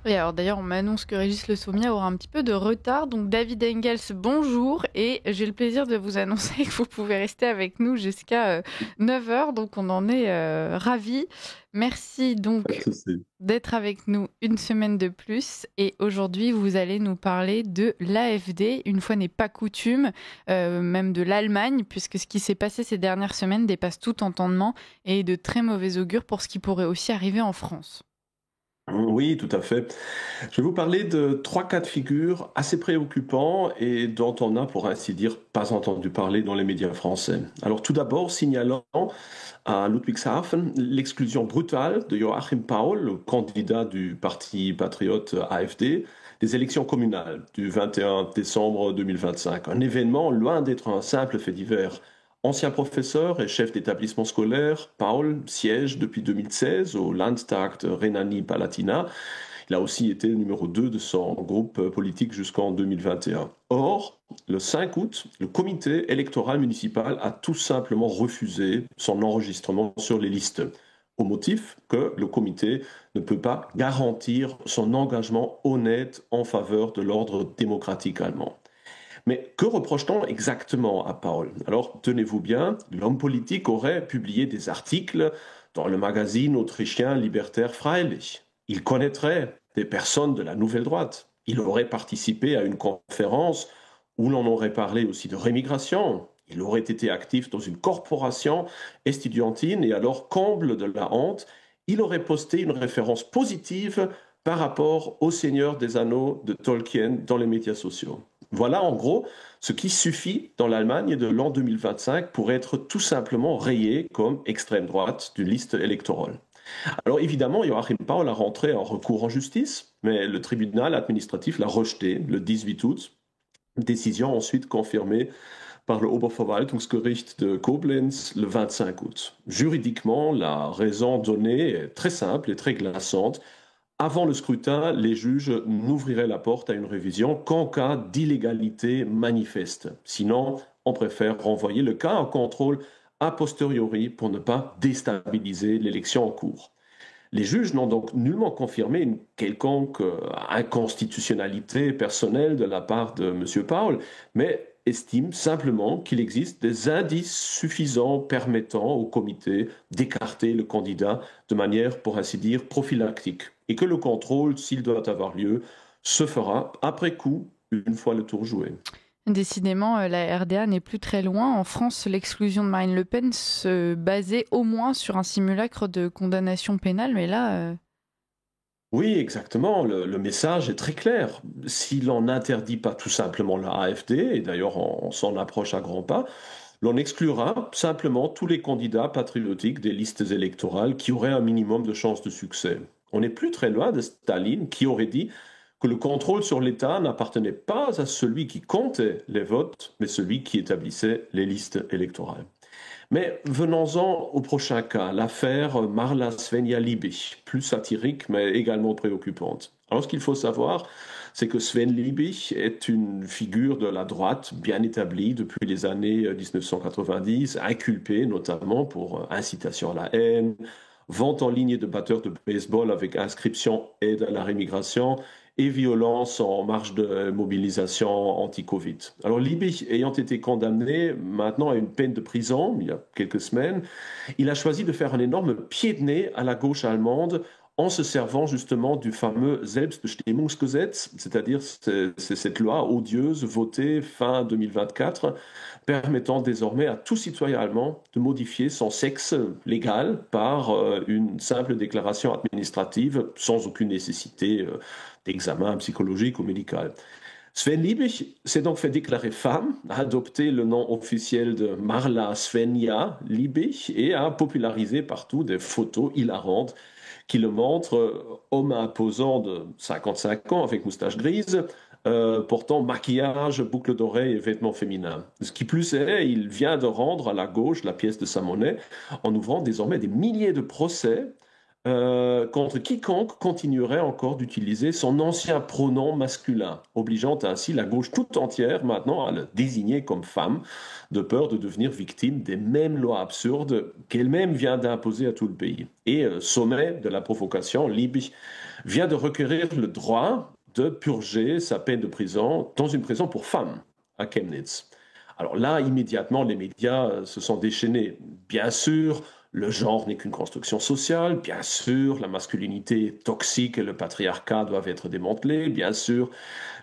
Oui, alors d'ailleurs, on m'annonce que Régis Le Sommier aura un petit peu de retard. Donc, David Engels, bonjour. Et j'ai le plaisir de vous annoncer que vous pouvez rester avec nous jusqu'à 9 heures. Donc, on en est ravis. Merci Pas de donc souci. d'être avec nous une semaine de plus. Et aujourd'hui, vous allez nous parler de l'AfD. Une fois n'est pas coutume, même de l'Allemagne, puisque ce qui s'est passé ces dernières semaines dépasse tout entendement et est de très mauvais augure pour ce qui pourrait aussi arriver en France. Oui, tout à fait. Je vais vous parler de trois cas de figure assez préoccupants et dont on n'a, pour ainsi dire, pas entendu parler dans les médias français. Alors tout d'abord, signalant à Ludwigshafen l'exclusion brutale de Joachim Paul, le candidat du parti patriote AfD, des élections communales du 21 décembre 2025. Un événement loin d'être un simple fait divers. Ancien professeur et chef d'établissement scolaire, Paul siège depuis 2016 au Landtag de Rhénanie-Palatinat. Il a aussi été numéro 2 de son groupe politique jusqu'en 2021. Or, le 5 août, le comité électoral municipal a tout simplement refusé son enregistrement sur les listes, au motif que le comité ne peut pas garantir son engagement honnête en faveur de l'ordre démocratique allemand. Mais que reproche-t-on exactement à Paul? Alors, tenez-vous bien, l'homme politique aurait publié des articles dans le magazine autrichien libertaire Freilich. Il connaîtrait des personnes de la nouvelle droite. Il aurait participé à une conférence où l'on aurait parlé aussi de rémigration. Il aurait été actif dans une corporation estudiantine et alors, comble de la honte, il aurait posté une référence positive par rapport au Seigneur des Anneaux de Tolkien dans les médias sociaux. Voilà en gros ce qui suffit dans l'Allemagne de l'an 2025 pour être tout simplement rayé comme extrême droite d'une liste électorale. Alors évidemment, Joachim Paul a rentré un recours en justice, mais le tribunal administratif l'a rejeté le 18 août. Décision ensuite confirmée par le Oberverwaltungsgericht de Koblenz le 25 août. Juridiquement, la raison donnée est très simple et très glaçante. Avant le scrutin, les juges n'ouvriraient la porte à une révision qu'en cas d'illégalité manifeste. Sinon, on préfère renvoyer le cas en contrôle a posteriori pour ne pas déstabiliser l'élection en cours. Les juges n'ont donc nullement confirmé une quelconque inconstitutionnalité personnelle de la part de M. Paul, mais estiment simplement qu'il existe des indices suffisants permettant au comité d'écarter le candidat de manière, pour ainsi dire, prophylactique, et que le contrôle, s'il doit avoir lieu, se fera après coup, une fois le tour joué. Décidément, la RDA n'est plus très loin. En France, l'exclusion de Marine Le Pen se basait au moins sur un simulacre de condamnation pénale, mais là, Oui, exactement. Le message est très clair. Si l'on n'interdit pas tout simplement la AfD, et d'ailleurs on s'en approche à grands pas, l'on exclura simplement tous les candidats patriotiques des listes électorales qui auraient un minimum de chances de succès. On n'est plus très loin de Staline qui aurait dit que le contrôle sur l'État n'appartenait pas à celui qui comptait les votes, mais celui qui établissait les listes électorales. Mais venons-en au prochain cas, l'affaire Marla Svenja Liebig, plus satirique mais également préoccupante. Alors ce qu'il faut savoir, c'est que Sven Liebig est une figure de la droite bien établie depuis les années 1990, inculpée notamment pour incitation à la haine, vente en ligne de batteurs de baseball avec inscription aide à la rémigration et violence en marge de mobilisation anti-Covid. Alors Liebig ayant été condamné maintenant à une peine de prison il y a quelques semaines, il a choisi de faire un énorme pied de nez à la gauche allemande en se servant justement du fameux Selbstbestimmungsgesetz, c'est-à-dire c'est cette loi odieuse votée fin 2024 permettant désormais à tout citoyen allemand de modifier son sexe légal par une simple déclaration administrative sans aucune nécessité d'examen psychologique ou médical. Sven Liebig s'est donc fait déclarer femme, a adopté le nom officiel de Marla Svenja Liebig et a popularisé partout des photos hilarantes qui le montrent, homme imposant de 55 ans avec moustache grise, portant maquillage, boucles d'oreilles et vêtements féminins. Ce qui plus est, il vient de rendre à la gauche la pièce de sa monnaie en ouvrant désormais des milliers de procès contre quiconque continuerait encore d'utiliser son ancien pronom masculin, obligeant ainsi la gauche tout entière maintenant à le désigner comme femme, de peur de devenir victime des mêmes lois absurdes qu'elle-même vient d'imposer à tout le pays. Et sommet de la provocation, Liebig vient de requérir le droit de purger sa peine de prison dans une prison pour femmes à Chemnitz. Alors là, immédiatement, les médias se sont déchaînés. Bien sûr, le genre n'est qu'une construction sociale. Bien sûr, la masculinité toxique et le patriarcat doivent être démantelés. Bien sûr,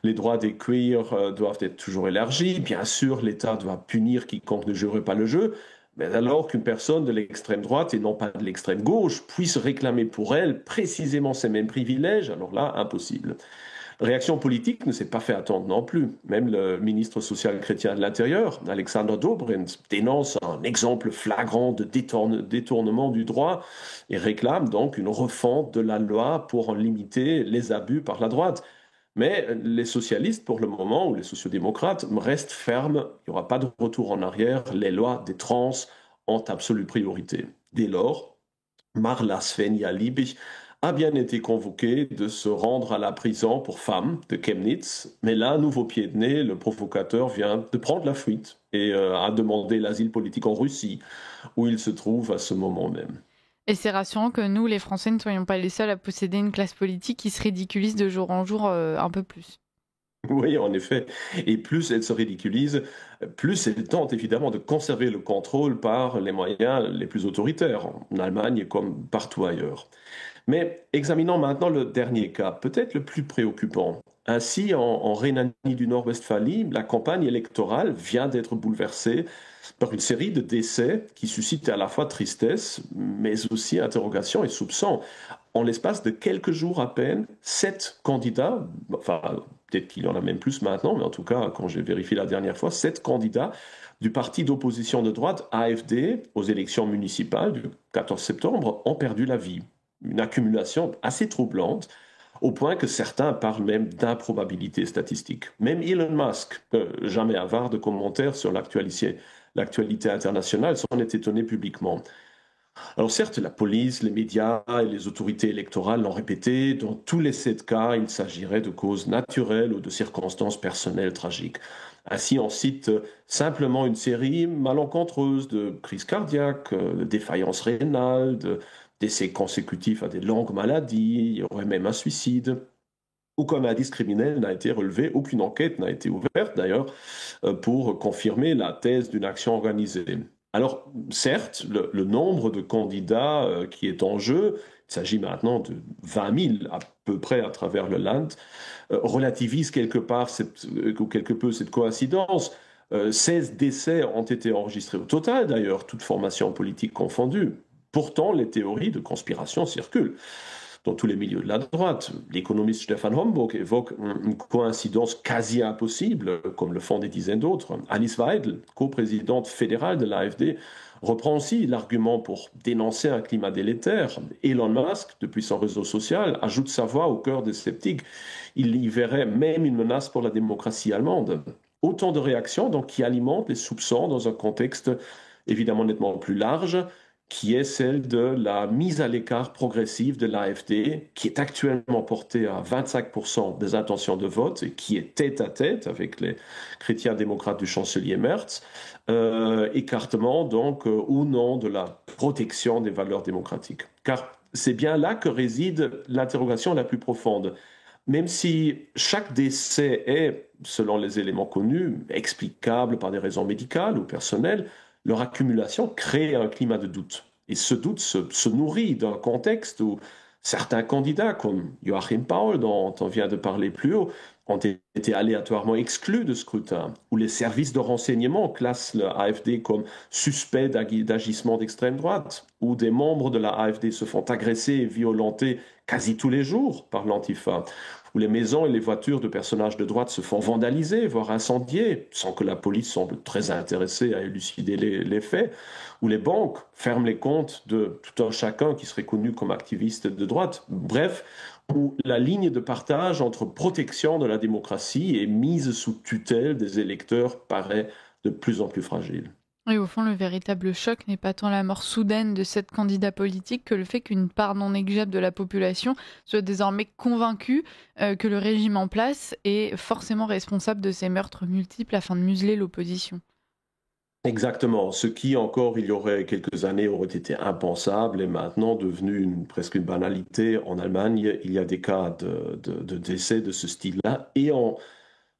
les droits des queers doivent être toujours élargis. Bien sûr, l'État doit punir quiconque ne jouerait pas le jeu. Mais alors qu'une personne de l'extrême droite et non pas de l'extrême gauche puisse réclamer pour elle précisément ces mêmes privilèges, alors là, impossible. Réaction politique ne s'est pas fait attendre non plus. Même le ministre social-chrétien de l'Intérieur, Alexander Dobrindt, dénonce un exemple flagrant de détournement du droit et réclame donc une refonte de la loi pour en limiter les abus par la droite. Mais les socialistes, pour le moment, ou les sociodémocrates, restent fermes. Il n'y aura pas de retour en arrière. Les lois des trans ont absolue priorité. Dès lors, Marla Svenja Liebig a bien été convoqué de se rendre à la prison pour femmes de Chemnitz. Mais là, nouveau pied de nez, le provocateur vient de prendre la fuite et a demandé l'asile politique en Russie, où il se trouve à ce moment même. Et c'est rassurant que nous, les Français, ne soyons pas les seuls à posséder une classe politique qui se ridiculise de jour en jour un peu plus. Oui, en effet. Et plus elle se ridiculise, plus elle tente évidemment de conserver le contrôle par les moyens les plus autoritaires, en Allemagne comme partout ailleurs. Mais examinons maintenant le dernier cas, peut-être le plus préoccupant. Ainsi, en Rhénanie du Nord-Westphalie, la campagne électorale vient d'être bouleversée par une série de décès qui suscitent à la fois tristesse, mais aussi interrogation et soupçon. En l'espace de quelques jours à peine, 7 candidats, enfin peut-être qu'il y en a même plus maintenant, mais en tout cas, quand j'ai vérifié la dernière fois, 7 candidats du parti d'opposition de droite AfD aux élections municipales du 14 septembre ont perdu la vie. Une accumulation assez troublante, au point que certains parlent même d'improbabilité statistique. Même Elon Musk, jamais avare de commentaires sur l'actualité internationale, s'en est étonné publiquement. Alors certes, la police, les médias et les autorités électorales l'ont répété, dans tous les 7 cas, il s'agirait de causes naturelles ou de circonstances personnelles tragiques. Ainsi, on cite simplement une série malencontreuse de crises cardiaques, de défaillances rénales, de décès consécutifs à des longues maladies, il y aurait même un suicide. Aucun indice criminel n'a été relevé, aucune enquête n'a été ouverte d'ailleurs pour confirmer la thèse d'une action organisée. Alors, certes, le nombre de candidats qui est en jeu, il s'agit maintenant de 20 000 à peu près à travers le Land, relativise quelque part ou quelque peu cette coïncidence. 16 décès ont été enregistrés au total, d'ailleurs, toute formation politique confondue. Pourtant, les théories de conspiration circulent dans tous les milieux de la droite. L'économiste Stefan Homburg évoque une coïncidence quasi impossible, comme le font des dizaines d'autres. Alice Weidel, coprésidente fédérale de l'AfD, reprend aussi l'argument pour dénoncer un climat délétère. Elon Musk, depuis son réseau social, ajoute sa voix au cœur des sceptiques. Il y verrait même une menace pour la démocratie allemande. Autant de réactions donc, qui alimentent les soupçons dans un contexte évidemment nettement plus large, qui est celle de la mise à l'écart progressive de l'AfD, qui est actuellement portée à 25% des intentions de vote et qui est tête à tête avec les chrétiens démocrates du chancelier Merz, écartement donc ou non de la protection des valeurs démocratiques. Car c'est bien là que réside l'interrogation la plus profonde. Même si chaque décès est, selon les éléments connus, explicable par des raisons médicales ou personnelles, leur accumulation crée un climat de doute. Et ce doute se nourrit d'un contexte où certains candidats, comme Joachim Paul, dont on vient de parler plus haut, ont été aléatoirement exclus de scrutin, où les services de renseignement classent le AfD comme suspect d'agissement d'extrême droite, où des membres de la AfD se font agresser et violenter quasi tous les jours par l'Antifa, où les maisons et les voitures de personnages de droite se font vandaliser, voire incendier, sans que la police semble très intéressée à élucider les faits, où les banques ferment les comptes de tout un chacun qui serait connu comme activiste de droite. Bref, où la ligne de partage entre protection de la démocratie et mise sous tutelle des électeurs paraît de plus en plus fragile. Et au fond, le véritable choc n'est pas tant la mort soudaine de 7 candidats politiques que le fait qu'une part non négligeable de la population soit désormais convaincue que le régime en place est forcément responsable de ces meurtres multiples afin de museler l'opposition. Exactement. Ce qui, encore, il y aurait quelques années, aurait été impensable est maintenant devenu presque une banalité. En Allemagne, il y a des cas de décès de ce style-là et on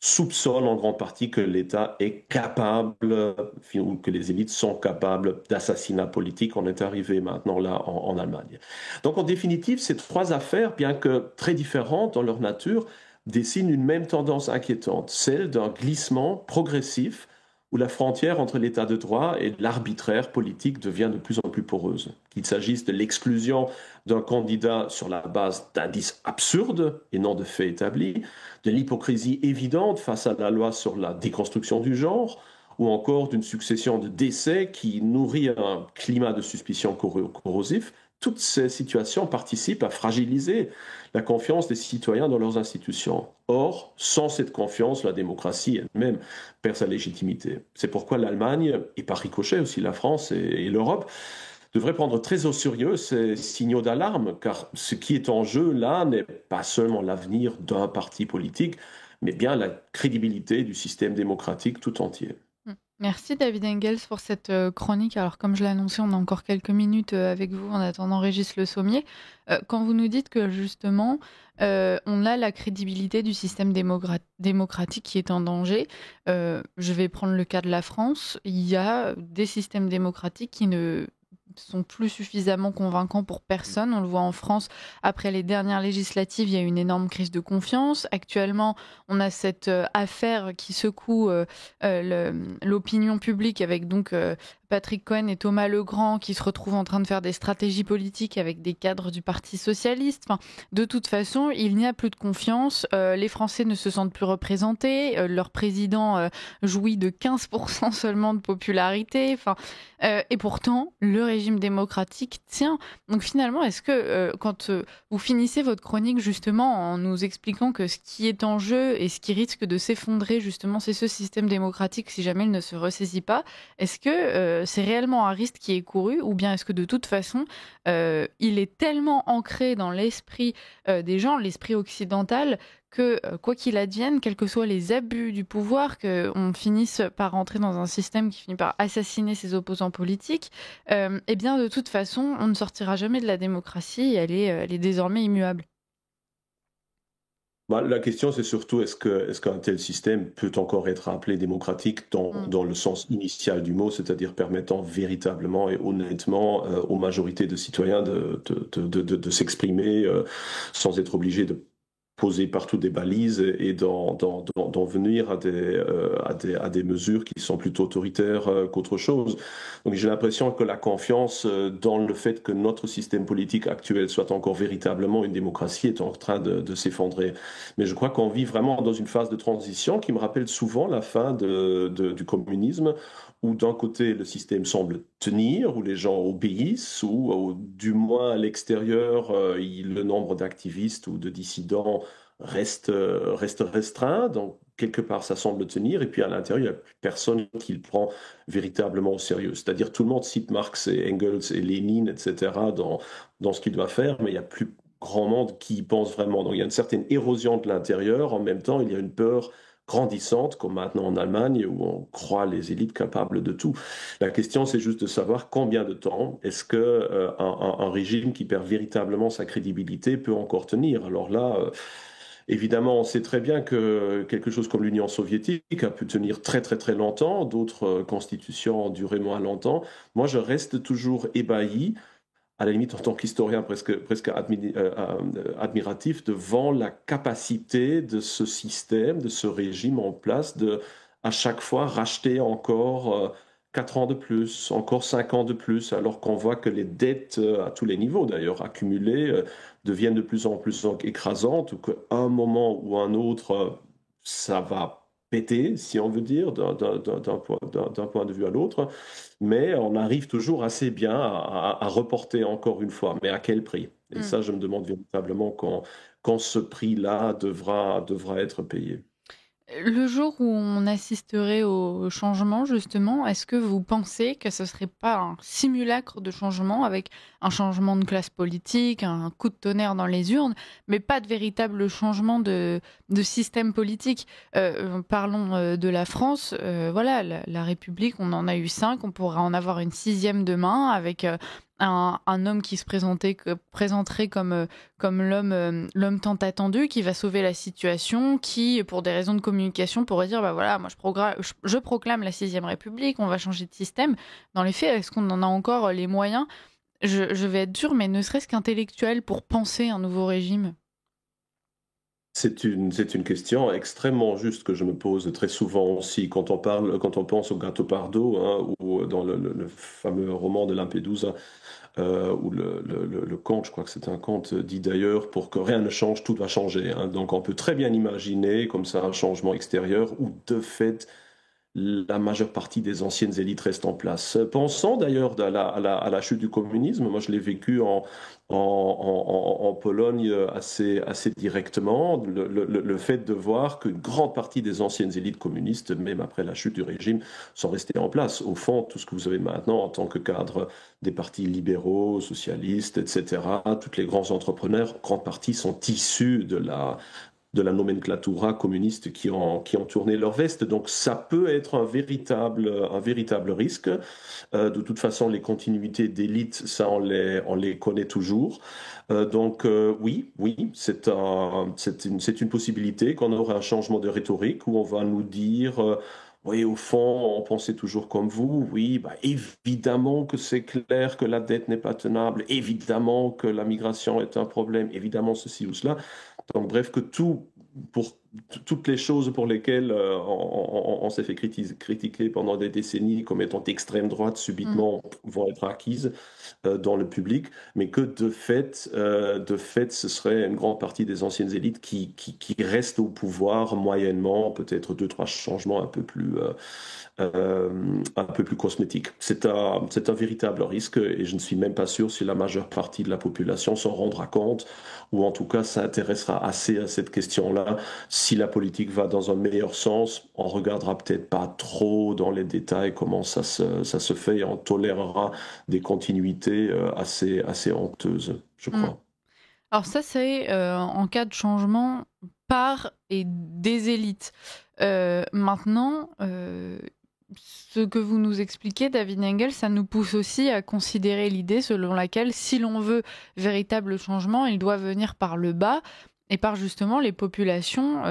soupçonne en grande partie que l'État est capable, ou que les élites sont capables d'assassinat politique. On est arrivé maintenant là en Allemagne. Donc, en définitive, ces trois affaires, bien que très différentes dans leur nature, dessinent une même tendance inquiétante, celle d'un glissement progressif où la frontière entre l'état de droit et l'arbitraire politique devient de plus en plus poreuse. Qu'il s'agisse de l'exclusion d'un candidat sur la base d'indices absurdes et non de faits établis, de l'hypocrisie évidente face à la loi sur la déconstruction du genre, ou encore d'une succession de décès qui nourrit un climat de suspicion corrosif. Toutes ces situations participent à fragiliser la confiance des citoyens dans leurs institutions. Or, sans cette confiance, la démocratie elle-même perd sa légitimité. C'est pourquoi l'Allemagne, et par ricochet aussi la France et l'Europe, devraient prendre très au sérieux ces signaux d'alarme, car ce qui est en jeu là n'est pas seulement l'avenir d'un parti politique, mais bien la crédibilité du système démocratique tout entier. Mmh. Merci David Engels pour cette chronique. Alors comme je l'ai annoncé, on a encore quelques minutes avec vous en attendant Régis Le Sommier. Quand vous nous dites que justement, on a la crédibilité du système démocratique qui est en danger, je vais prendre le cas de la France. Il y a des systèmes démocratiques qui ne sont plus suffisamment convaincants pour personne. On le voit en France, après les dernières législatives, il y a une énorme crise de confiance. Actuellement, on a cette affaire qui secoue l'opinion publique avec donc Patrick Cohen et Thomas Legrand qui se retrouvent en train de faire des stratégies politiques avec des cadres du Parti socialiste. Enfin, de toute façon, il n'y a plus de confiance. Les Français ne se sentent plus représentés. Leur président jouit de 15% seulement de popularité. Enfin, et pourtant, le régime démocratique tient. Donc finalement, est-ce que quand vous finissez votre chronique justement en nous expliquant que ce qui est en jeu et ce qui risque de s'effondrer justement, c'est ce système démocratique si jamais il ne se ressaisit pas, est-ce que c'est réellement un risque qui est couru ou bien est-ce que de toute façon, il est tellement ancré dans l'esprit des gens, l'esprit occidental, que quoi qu'il advienne, quels que soient les abus du pouvoir, qu'on finisse par rentrer dans un système qui finit par assassiner ses opposants politiques, eh bien de toute façon, on ne sortira jamais de la démocratie et elle est désormais immuable. Bah, la question, c'est surtout est-ce qu'un tel système peut encore être appelé démocratique Mm. dans le sens initial du mot, c'est-à-dire permettant véritablement et honnêtement aux majorités de citoyens de s'exprimer sans être obligés de poser partout des balises et d'en venir à des mesures qui sont plutôt autoritaires qu'autre chose. Donc j'ai l'impression que la confiance dans le fait que notre système politique actuel soit encore véritablement une démocratie est en train de s'effondrer. Mais je crois qu'on vit vraiment dans une phase de transition qui me rappelle souvent la fin du communisme, où d'un côté le système semble tenir, où les gens obéissent, ou du moins à l'extérieur, le nombre d'activistes ou de dissidents reste restreint. Donc, quelque part, ça semble tenir. Et puis, à l'intérieur, il n'y a plus personne qui le prend véritablement au sérieux. C'est-à-dire, tout le monde cite Marx et Engels et Lénine, etc., dans ce qu'il doit faire, mais il n'y a plus grand monde qui y pense vraiment. Donc, il y a une certaine érosion de l'intérieur. En même temps, il y a une peur grandissante, comme maintenant en Allemagne, où on croit les élites capables de tout. La question, c'est juste de savoir combien de temps est-ce que un régime qui perd véritablement sa crédibilité peut encore tenir. Alors là, évidemment, on sait très bien que quelque chose comme l'Union soviétique a pu tenir très très très longtemps, d'autres constitutions ont duré moins longtemps. Moi, je reste toujours ébahi, à la limite en tant qu'historien presque admiratif, devant la capacité de ce système, de ce régime en place, de à chaque fois racheter encore 4 ans de plus, encore 5 ans de plus, alors qu'on voit que les dettes, à tous les niveaux d'ailleurs, accumulées, deviennent de plus en plus écrasantes, ou qu'à un moment ou un autre, ça va péter, si on veut dire, d'un point de vue à l'autre, mais on arrive toujours assez bien à reporter encore une fois, mais à quel prix? Et Mm. ça, je me demande véritablement quand ce prix-là devra être payé. Le jour où on assisterait au changement, justement, est-ce que vous pensez que ce serait pas un simulacre de changement avec un changement de classe politique, un coup de tonnerre dans les urnes, mais pas de véritable changement de système politique? Parlons de la France. Voilà, la République, on en a eu cinq, on pourra en avoir une sixième demain avec un homme qui se présenterait comme l'homme tant attendu qui va sauver la situation, qui, pour des raisons de communication, pourrait dire, bah voilà, moi je proclame la sixième République, on va changer de système. Dans les faits, est-ce qu'on en a encore les moyens? Je vais être dure, mais ne serait-ce qu'intellectuel pour penser un nouveau régime. C'est une question extrêmement juste que je me pose très souvent aussi quand on pense au Gâteau Pardo, hein, ou dans le fameux roman de Lampedusa, où le conte, je crois que c'est un conte, dit d'ailleurs, pour que rien ne change, tout va changer, hein. Donc on peut très bien imaginer comme ça un changement extérieur où de fait la majeure partie des anciennes élites restent en place. Pensons d'ailleurs à la chute du communisme. Moi, je l'ai vécu en Pologne assez directement. Le fait de voir qu'une grande partie des anciennes élites communistes, même après la chute du régime, sont restées en place. Au fond, tout ce que vous avez maintenant en tant que cadre des partis libéraux, socialistes, etc., tous les grands entrepreneurs, grande partie sont issus de la nomenclatura communiste qui ont tourné leur veste. Donc ça peut être un véritable risque. De toute façon, les continuités d'élite, ça on les connaît toujours. Donc oui, oui, c'est une possibilité qu'on aura un changement de rhétorique où on va nous dire... oui, au fond, on pensait toujours comme vous. Oui, bah, évidemment que c'est clair que la dette n'est pas tenable. Évidemment que la migration est un problème. Évidemment ceci ou cela. Donc, bref, que pour toutes les choses pour lesquelles on s'est fait critiquer pendant des décennies comme étant extrême droite, Mm. subitement vont être acquises dans le public, mais que de fait, ce serait une grande partie des anciennes élites qui restent au pouvoir moyennement, peut-être deux, trois changements un peu plus cosmétique. C'est un véritable risque et je ne suis même pas sûr si la majeure partie de la population s'en rendra compte ou en tout cas s'intéressera assez à cette question-là. Si la politique va dans un meilleur sens, on regardera peut-être pas trop dans les détails comment ça se fait et on tolérera des continuités assez honteuses, je Mm. crois. Alors ça, c'est en cas de changement par et des élites. Maintenant, ce que vous nous expliquez, David Engel, ça nous pousse aussi à considérer l'idée selon laquelle, si l'on veut véritable changement, il doit venir par le bas et par justement les populations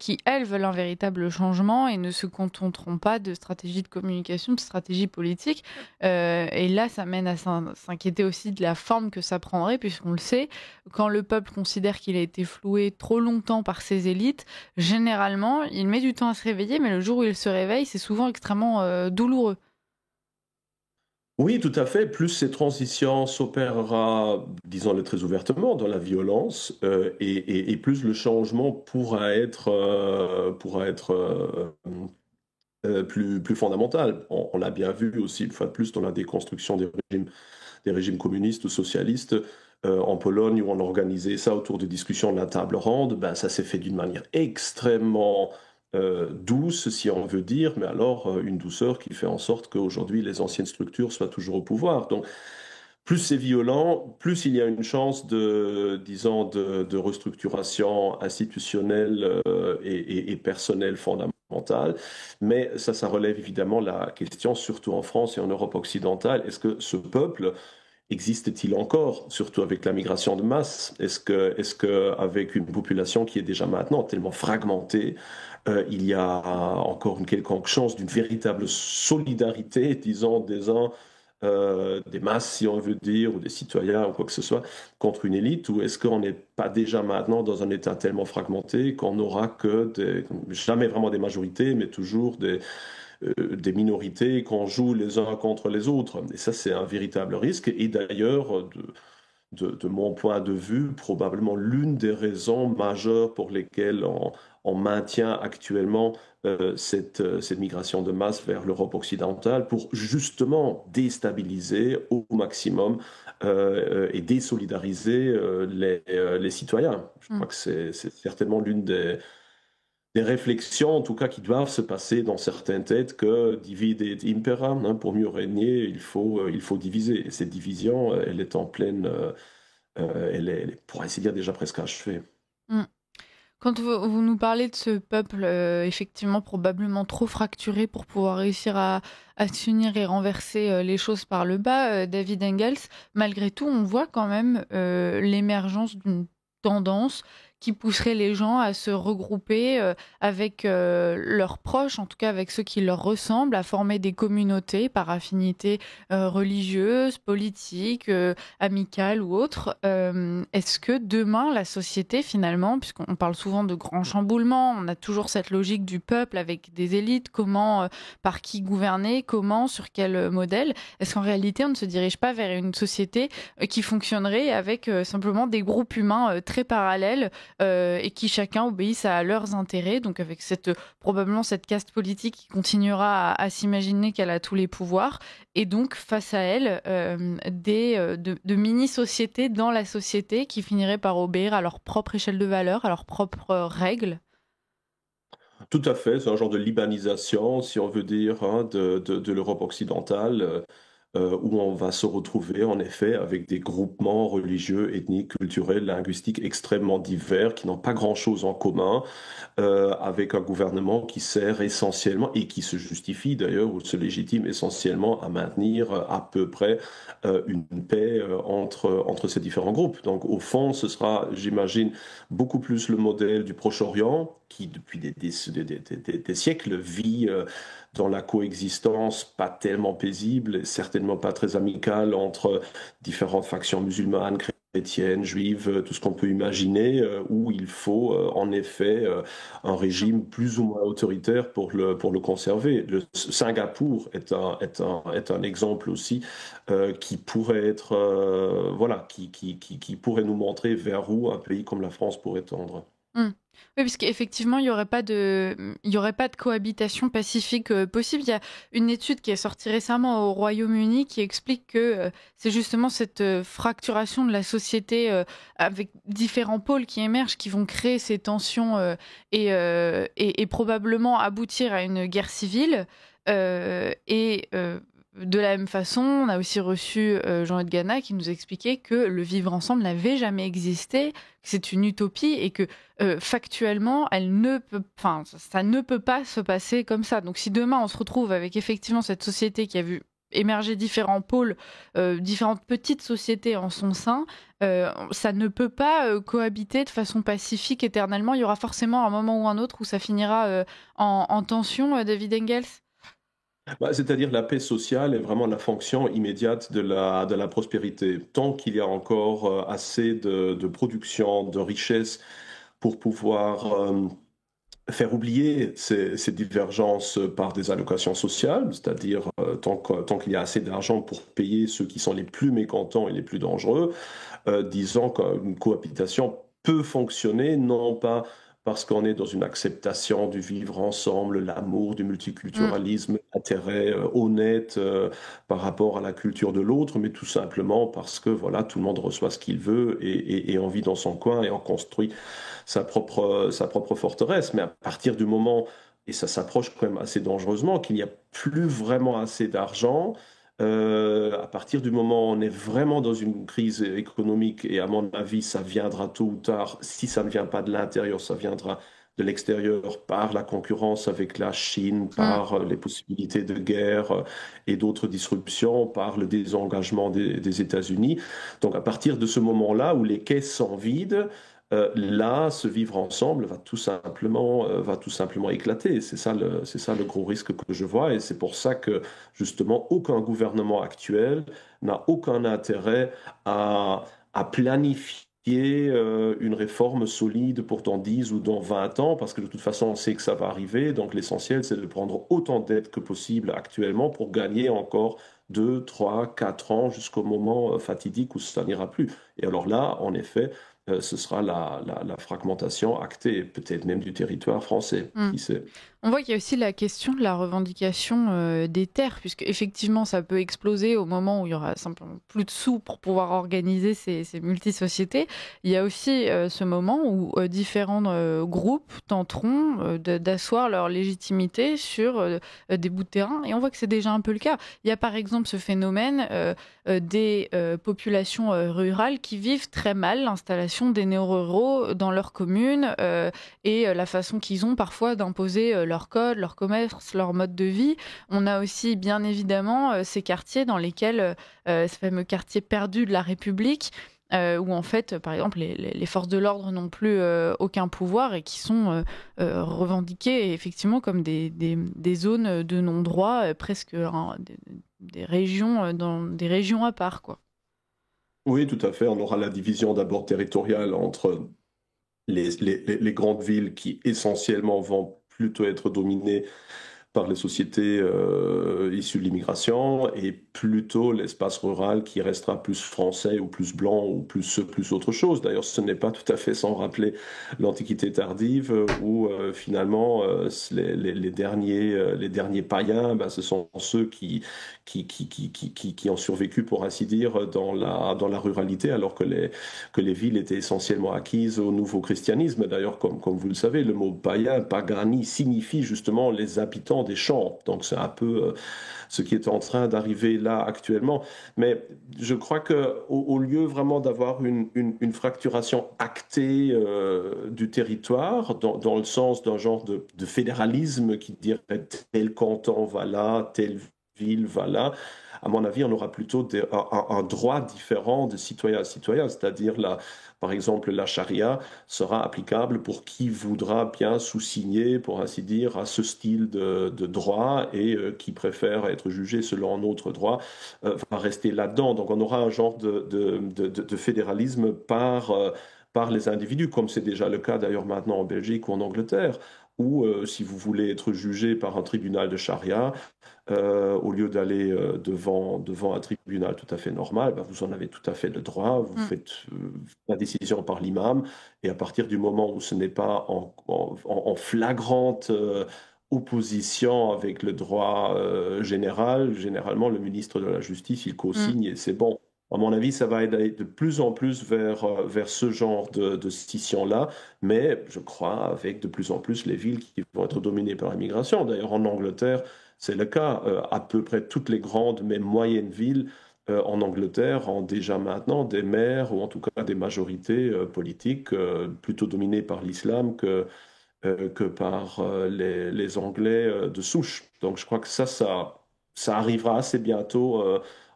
qui, elles, veulent un véritable changement et ne se contenteront pas de stratégies de communication, de stratégies politiques. Et là, ça mène à s'inquiéter aussi de la forme que ça prendrait, puisqu'on le sait, quand le peuple considère qu'il a été floué trop longtemps par ses élites, généralement, il met du temps à se réveiller, mais le jour où il se réveille, c'est souvent extrêmement douloureux. Oui, tout à fait. Plus ces transitions s'opérera, disons-le très ouvertement, dans la violence, et plus le changement pourra être plus fondamental. On l'a bien vu aussi, une fois de plus, dans la déconstruction des régimes communistes ou socialistes. En Pologne, où on organisait ça autour de discussions de la table ronde, ben, ça s'est fait d'une manière extrêmement douce, si on veut dire, mais alors une douceur qui fait en sorte qu'aujourd'hui, les anciennes structures soient toujours au pouvoir. Donc, plus c'est violent, plus il y a une chance disons, de restructuration institutionnelle et personnelle fondamentale. Mais ça relève évidemment la question, surtout en France et en Europe occidentale, est-ce que ce peuple existe-t-il encore, surtout avec la migration de masse? Est-ce que avec une population qui est déjà maintenant tellement fragmentée, il y a encore une quelconque chance d'une véritable solidarité, disons, des masses, si on veut dire, ou des citoyens, ou quoi que ce soit, contre une élite, ou est-ce qu'on n'est pas déjà maintenant dans un état tellement fragmenté qu'on n'aura jamais vraiment des majorités, mais toujours des minorités qu'on joue les uns contre les autres. Et ça, c'est un véritable risque. Et d'ailleurs, de mon point de vue, probablement l'une des raisons majeures pour lesquelles on maintient actuellement cette migration de masse vers l'Europe occidentale pour justement déstabiliser au maximum et désolidariser les citoyens. Je crois que c'est certainement des réflexions, en tout cas, qui doivent se passer dans certaines têtes que divide et impera, hein, pour mieux régner, il faut diviser. Et cette division, elle est en pleine, pour ainsi dire, déjà presque achevée. Mm. Quand vous nous parlez de ce peuple, effectivement probablement trop fracturé pour pouvoir réussir à s'unir et renverser les choses par le bas, David Engels, malgré tout, on voit quand même l'émergence d'une tendance qui pousserait les gens à se regrouper avec leurs proches, en tout cas avec ceux qui leur ressemblent, à former des communautés par affinité religieuse, politique, amicale ou autre. Est-ce que demain, la société, finalement, puisqu'on parle souvent de grands chamboulements, on a toujours cette logique du peuple avec des élites, comment, par qui gouverner, comment, sur quel modèle, est-ce qu'en réalité, on ne se dirige pas vers une société qui fonctionnerait avec simplement des groupes humains très parallèles et qui chacun obéissent à leurs intérêts, donc avec probablement cette caste politique qui continuera à s'imaginer qu'elle a tous les pouvoirs, et donc face à elle, de mini-sociétés dans la société qui finiraient par obéir à leur propre échelle de valeur, à leurs propres règles. Tout à fait, c'est un genre de libanisation, si on veut dire, hein, de l'Europe occidentale, où on va se retrouver en effet avec des groupements religieux, ethniques, culturels, linguistiques extrêmement divers, qui n'ont pas grand-chose en commun, avec un gouvernement qui sert essentiellement, et qui se justifie d'ailleurs, ou se légitime essentiellement à maintenir à peu près une paix entre ces différents groupes. Donc au fond, ce sera, j'imagine, beaucoup plus le modèle du Proche-Orient, qui depuis des siècles vit dans la coexistence pas tellement paisible, et certainement pas très amicale entre différentes factions musulmanes, chrétiennes, juives, tout ce qu'on peut imaginer, où il faut en effet un régime plus ou moins autoritaire pour le conserver. Singapour est un exemple aussi qui pourrait être, voilà, qui pourrait nous montrer vers où un pays comme la France pourrait tendre. Mmh. Oui, parce qu'effectivement, il y aurait pas de cohabitation pacifique, possible. Il y a une étude qui est sortie récemment au Royaume-Uni qui explique que, c'est justement cette, fracturation de la société, avec différents pôles qui émergent, qui vont créer ces tensions, et probablement aboutir à une guerre civile. De la même façon, on a aussi reçu, Jean-Yves Gana qui nous expliquait que le vivre ensemble n'avait jamais existé, que c'est une utopie et que factuellement, ça ne peut pas se passer comme ça. Donc, si demain on se retrouve avec effectivement cette société qui a vu émerger différents pôles, différentes petites sociétés en son sein, ça ne peut pas cohabiter de façon pacifique éternellement. Il y aura forcément un moment ou un autre où ça finira en tension, David Engels. Bah, c'est-à-dire la paix sociale est vraiment la fonction immédiate de la prospérité. Tant qu'il y a encore assez de production, de richesse pour pouvoir faire oublier ces divergences par des allocations sociales, c'est-à-dire tant qu'il y a assez d'argent pour payer ceux qui sont les plus mécontents et les plus dangereux, disons qu'une cohabitation peut fonctionner, non pas parce qu'on est dans une acceptation du vivre ensemble, l'amour, du Mm. multiculturalisme, l'intérêt honnête par rapport à la culture de l'autre, mais tout simplement parce que voilà, tout le monde reçoit ce qu'il veut et on vit dans son coin et on construit sa propre forteresse. Mais à partir du moment, et ça s'approche quand même assez dangereusement, qu'il n'y a plus vraiment assez d'argent, à partir du moment où on est vraiment dans une crise économique, et à mon avis, ça viendra tôt ou tard, si ça ne vient pas de l'intérieur, ça viendra de l'extérieur par la concurrence avec la Chine, Mm. par les possibilités de guerre et d'autres disruptions, par le désengagement des États-Unis. Donc à partir de ce moment-là où les caisses sont vides, là, ce vivre ensemble va tout simplement éclater. C'est ça le gros risque que je vois, et c'est pour ça que justement aucun gouvernement actuel n'a aucun intérêt à planifier une réforme solide pour dans 10 ou dans 20 ans, parce que de toute façon, on sait que ça va arriver. Donc l'essentiel, c'est de prendre autant de dettes que possible actuellement pour gagner encore 2, 3, 4 ans jusqu'au moment fatidique où ça n'ira plus. Et alors là, en effet, ce sera la fragmentation actée, peut-être même du territoire français, Mm. qui sait. On voit qu'il y a aussi la question de la revendication des terres, puisque effectivement ça peut exploser au moment où il y aura simplement plus de sous pour pouvoir organiser ces multisociétés. Il y a aussi ce moment où différents groupes tenteront d'asseoir leur légitimité sur des bouts de terrain, et on voit que c'est déjà un peu le cas. Il y a par exemple ce phénomène des populations rurales qui vivent très mal l'installation des néo-ruraux dans leur commune et la façon qu'ils ont parfois d'imposer leur code, leur commerce, leur mode de vie. On a aussi bien évidemment ces quartiers dans lesquels, ces fameux quartiers perdus de la République, où en fait, par exemple, les forces de l'ordre n'ont plus aucun pouvoir et qui sont revendiquées effectivement comme des zones de non-droit, presque des régions, dans des régions à part, quoi. Oui, tout à fait. On aura la division d'abord territoriale entre les grandes villes qui essentiellement vont plutôt être dominées par les sociétés issues de l'immigration et plutôt l'espace rural qui restera plus français ou plus blanc ou plus autre chose. D'ailleurs, ce n'est pas tout à fait sans rappeler l'Antiquité tardive où finalement les derniers païens, ben, ce sont ceux qui ont survécu, pour ainsi dire, dans la ruralité, alors que les villes étaient essentiellement acquises au nouveau christianisme. D'ailleurs, comme vous le savez, le mot païen, pagani, signifie justement les habitants des champs. Donc c'est un peu ce qui est en train d'arriver là actuellement. Mais je crois que au lieu vraiment d'avoir une fracturation actée du territoire, dans le sens d'un genre de fédéralisme qui dirait tel canton va là, telle ville va là, à mon avis, on aura plutôt un droit différent de citoyen à citoyen, c'est-à-dire par exemple, la charia sera applicable pour qui voudra bien sous-signer, pour ainsi dire, à ce style de droit et qui préfère être jugé selon un autre droit va rester là-dedans. Donc on aura un genre de fédéralisme par les individus, comme c'est déjà le cas d'ailleurs maintenant en Belgique ou en Angleterre, où si vous voulez être jugé par un tribunal de charia, au lieu d'aller devant un tribunal tout à fait normal, ben, vous en avez tout à fait le droit, vous Mm. faites la décision par l'imam, et à partir du moment où ce n'est pas en flagrante opposition avec le droit général, généralement le ministre de la Justice, il Mm. co-signe et c'est bon. À mon avis, ça va aller de plus en plus vers ce genre de scission-là, mais je crois avec de plus en plus les villes qui vont être dominées par l'immigration. D'ailleurs, en Angleterre, c'est le cas. À peu près toutes les grandes, mais moyennes villes en Angleterre ont déjà maintenant des maires ou en tout cas des majorités politiques plutôt dominées par l'islam que par les Anglais de souche. Donc je crois que ça arrivera assez bientôt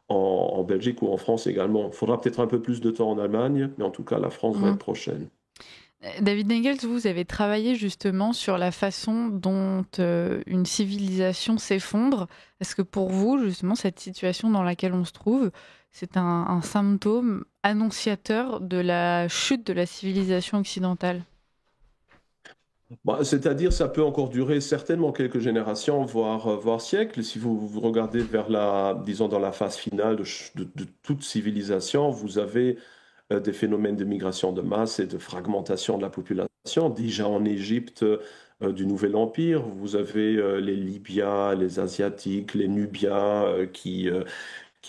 en Belgique ou en France également. Il faudra peut-être un peu plus de temps en Allemagne, mais en tout cas la France va Mm. être prochaine. David Engels, vous avez travaillé justement sur la façon dont une civilisation s'effondre. Est-ce que pour vous, justement, cette situation dans laquelle on se trouve, c'est un symptôme annonciateur de la chute de la civilisation occidentale? Bah, c'est-à-dire, ça peut encore durer certainement quelques générations, voire siècles. Si vous regardez vers disons, dans la phase finale de toute civilisation, vous avez des phénomènes de migration de masse et de fragmentation de la population. Déjà en Égypte du Nouvel Empire, vous avez les Libyens, les Asiatiques, les Nubiens qui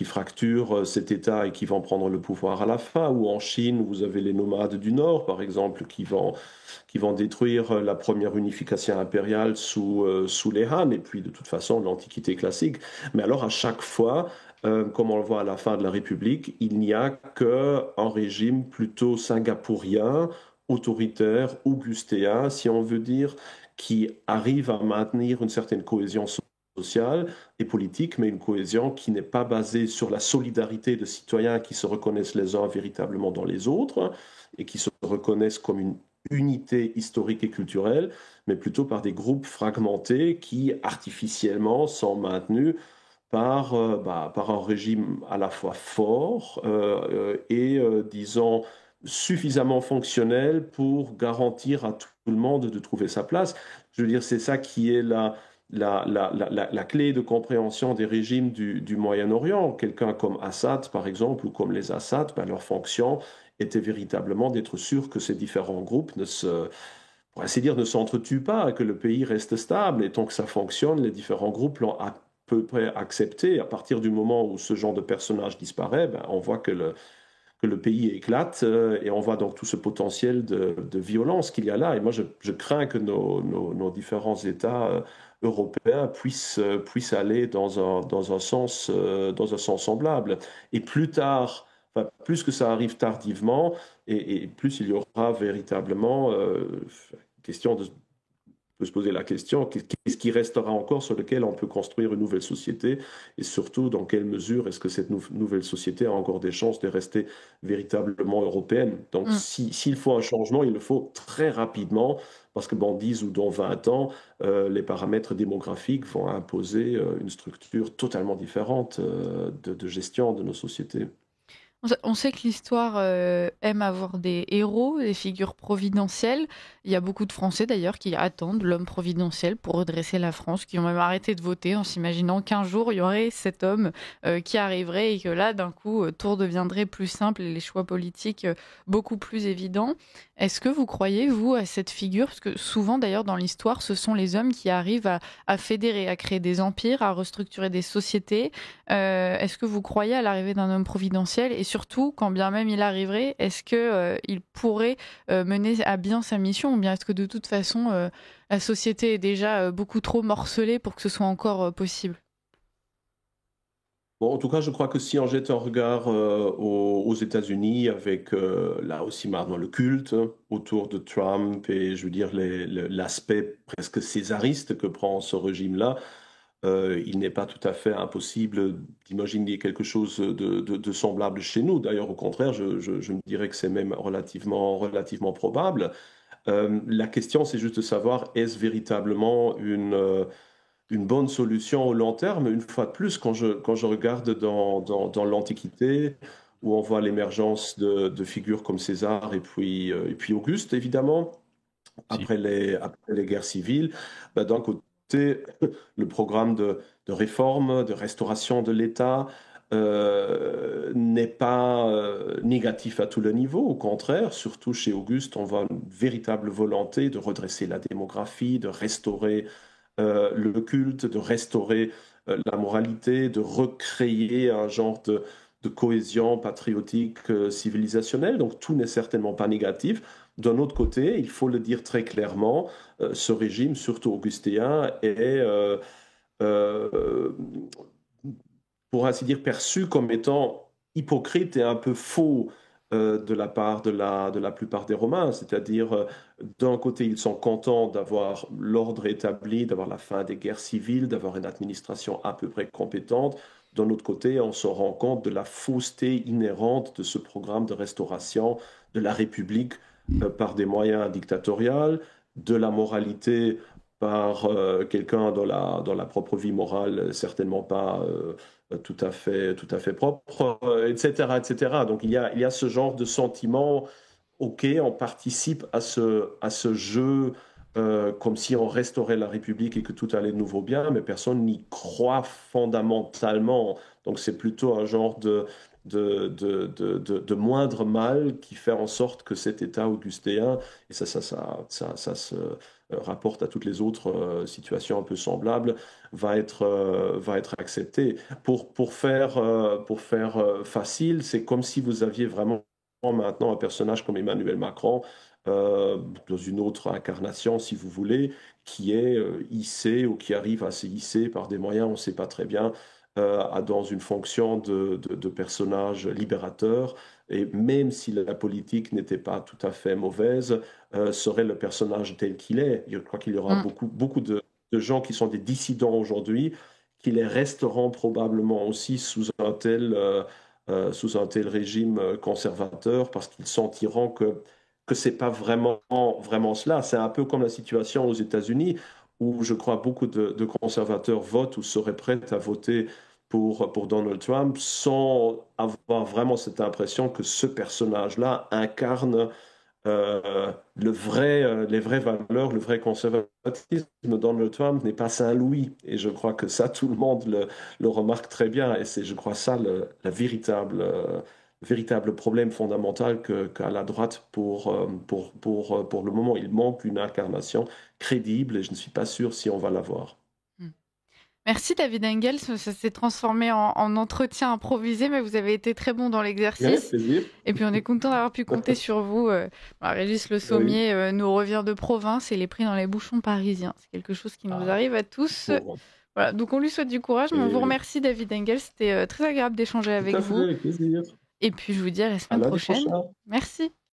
fracturent cet État et qui vont prendre le pouvoir à la fin. Ou en Chine, vous avez les nomades du Nord, par exemple, qui vont détruire la première unification impériale sous les Han, et puis de toute façon l'Antiquité classique. Mais alors à chaque fois, comme on le voit à la fin de la République, il n'y a qu'un régime plutôt singapourien, autoritaire, augustéen, si on veut dire, qui arrive à maintenir une certaine cohésion sociale et politique, mais une cohésion qui n'est pas basée sur la solidarité de citoyens qui se reconnaissent les uns véritablement dans les autres et qui se reconnaissent comme une unité historique et culturelle, mais plutôt par des groupes fragmentés qui artificiellement sont maintenus par un régime à la fois fort et, disons, suffisamment fonctionnel pour garantir à tout le monde de trouver sa place. Je veux dire, c'est ça qui est la clé de compréhension des régimes du Moyen-Orient. Quelqu'un comme Assad, par exemple, ou comme les Assad, ben, leur fonction était véritablement d'être sûr que ces différents groupes pour ainsi dire, ne s'entretuent pas, que le pays reste stable. Et tant que ça fonctionne, les différents groupes l'ont à peu près accepté. À partir du moment où ce genre de personnage disparaît, ben, on voit que le pays éclate et on voit donc tout ce potentiel de violence qu'il y a là. Et moi, je crains que nos différents États européens puissent aller dans un sens semblable. Et plus tard, enfin, plus que ça arrive tardivement, et plus il y aura véritablement question de peut se poser la question, qu'est-ce qui restera encore sur lequel on peut construire une nouvelle société et surtout dans quelle mesure est-ce que cette nouvelle société a encore des chances de rester véritablement européenne. Donc Mm. s'il faut un changement, il le faut très rapidement parce que dans 10 ou dans 20 ans, les paramètres démographiques vont imposer une structure totalement différente de gestion de nos sociétés. On sait que l'histoire aime avoir des héros, des figures providentielles. Il y a beaucoup de Français d'ailleurs qui attendent l'homme providentiel pour redresser la France, qui ont même arrêté de voter en s'imaginant qu'un jour il y aurait cet homme qui arriverait et que là d'un coup tout deviendrait plus simple et les choix politiques beaucoup plus évidents. Est-ce que vous croyez, vous, à cette figure? Parce que souvent d'ailleurs dans l'histoire, ce sont les hommes qui arrivent à fédérer, à créer des empires, à restructurer des sociétés. Est-ce que vous croyez à l'arrivée d'un homme providentiel? Et surtout, quand bien même il arriverait, est-ce que, il pourrait mener à bien sa mission? Ou bien est-ce que de toute façon, la société est déjà beaucoup trop morcelée pour que ce soit encore possible? Bon, en tout cas, je crois que si on jette un regard aux États-Unis, avec là aussi maintenant le culte autour de Trump et je veux dire l'aspect presque césariste que prend ce régime-là, il n'est pas tout à fait impossible d'imaginer quelque chose de semblable chez nous. D'ailleurs, au contraire, je me dirais que c'est même relativement probable. La question, c'est juste de savoir, est-ce véritablement une bonne solution au long terme? Une fois de plus, quand je regarde dans l'Antiquité, où on voit l'émergence de figures comme César et puis Auguste, évidemment, Si. après les guerres civiles, bah, d'un côté, le programme de réforme, de restauration de l'État n'est pas négatif à tous les niveaux. Au contraire, surtout chez Auguste, on voit une véritable volonté de redresser la démographie, de restaurer le culte, de restaurer la moralité, de recréer un genre de cohésion patriotique civilisationnelle. Donc tout n'est certainement pas négatif. D'un autre côté, il faut le dire très clairement, ce régime, surtout augustéen, est, euh, pour ainsi dire, perçu comme étant hypocrite et un peu faux de la part de la plupart des Romains. C'est-à-dire, d'un côté, ils sont contents d'avoir l'ordre établi, d'avoir la fin des guerres civiles, d'avoir une administration à peu près compétente. D'un autre côté, on se rend compte de la fausseté inhérente de ce programme de restauration de la République par des moyens dictatoriaux, de la moralité par quelqu'un dans la propre vie morale, certainement pas tout à fait propre, etc., etc. Donc il y a ce genre de sentiment, ok, on participe à ce jeu comme si on restaurait la République et que tout allait de nouveau bien, mais personne n'y croit fondamentalement. Donc c'est plutôt un genre de moindre mal qui fait en sorte que cet État augustéen, et ça se rapporte à toutes les autres situations un peu semblables, va être accepté. Pour faire facile, c'est comme si vous aviez vraiment maintenant un personnage comme Emmanuel Macron, dans une autre incarnation, si vous voulez, qui est hissé ou qui arrive à se hisser par des moyens, on ne sait pas très bien, dans une fonction de personnage libérateur. Et même si la politique n'était pas tout à fait mauvaise, serait le personnage tel qu'il est. Je crois qu'il y aura Mm. beaucoup de gens qui sont des dissidents aujourd'hui, qui les resteront probablement aussi sous un tel régime conservateur, parce qu'ils sentiront que c'est pas vraiment cela. C'est un peu comme la situation aux États-Unis, où je crois beaucoup de conservateurs votent ou seraient prêts à voter pour Donald Trump sans avoir vraiment cette impression que ce personnage-là incarne les vraies valeurs, le vrai conservatisme. Donald Trump n'est pas Saint-Louis. Et je crois que ça, tout le monde le remarque très bien. Et c'est, je crois, ça véritable problème fondamental qu'à la droite, pour le moment, il manque une incarnation crédible et je ne suis pas sûr si on va l'avoir. Merci David Engels, ça s'est transformé en entretien improvisé, mais vous avez été très bon dans Ouais, l'exercice. plaisir. Et puis on est content d'avoir pu compter sur vous. Régis Le Oui, Sommier nous revient de province et les pris dans les bouchons parisiens. C'est quelque chose qui nous ah, arrive à tous. bon. Voilà, donc on lui souhaite du courage, mais on Et vous oui, remercie David Engels, c'était très agréable d'échanger tout avec à fait, vous. avec plaisir. Et puis je vous dis à la À semaine lundi prochaine. prochain. Merci.